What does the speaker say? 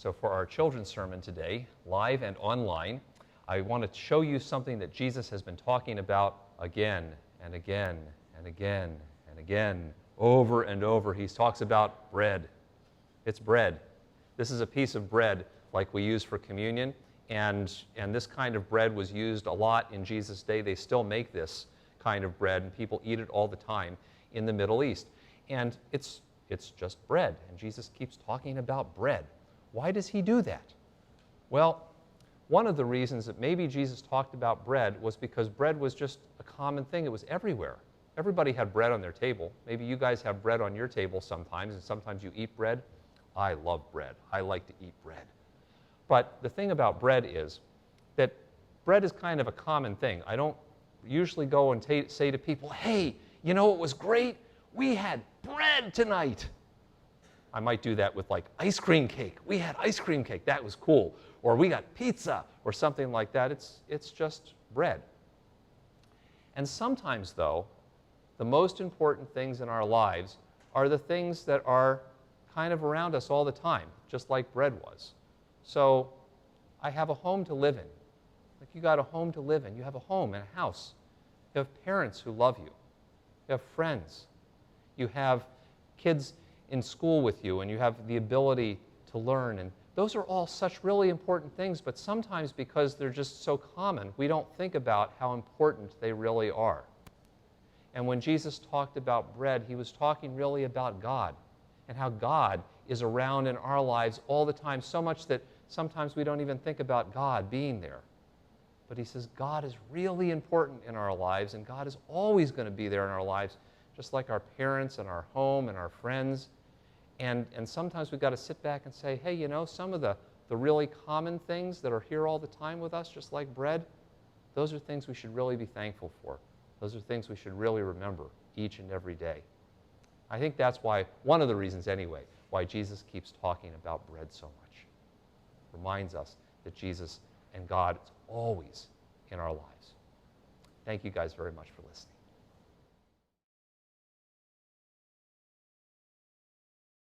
So for our children's sermon today, live and online, I want to show you something that Jesus has been talking about again and again and again and again, over and over. He talks about bread. It's bread. This is a piece of bread like we use for communion, and this kind of bread was used a lot in Jesus' day. They still make this kind of bread, and people eat it all the time in the Middle East. And it's just bread, and Jesus keeps talking about bread. Why does he do that? Well, one of the reasons that maybe Jesus talked about bread was because bread was just a common thing. It was everywhere. Everybody had bread on their table. Maybe you guys have bread on your table sometimes, and sometimes you eat bread. I love bread. I like to eat bread. But the thing about bread is that bread is kind of a common thing. I don't usually go and say to people, hey, you know what was great? We had bread tonight. I might do that with like ice cream cake. We had ice cream cake. That was cool. Or we got pizza or something like that. It's just bread. And sometimes, though, the most important things in our lives are the things that are kind of around us all the time, just like bread was. So I have a home to live in. Like you got a home to live in. You have a home and a house. You have parents who love you. You have friends. You have kids in school with you, and you have the ability to learn. And those are all such really important things, but sometimes because they're just so common, we don't think about how important they really are. And when Jesus talked about bread, he was talking really about God and how God is around in our lives all the time, so much that sometimes we don't even think about God being there. But he says God is really important in our lives, and God is always going to be there in our lives, just like our parents and our home and our friends. And sometimes we've got to sit back and say, hey, you know, some of the really common things that are here all the time with us, just like bread, those are things we should really be thankful for. Those are things we should really remember each and every day. I think that's why, one of the reasons anyway, why Jesus keeps talking about bread so much. Reminds us that Jesus and God is always in our lives. Thank you guys very much for listening.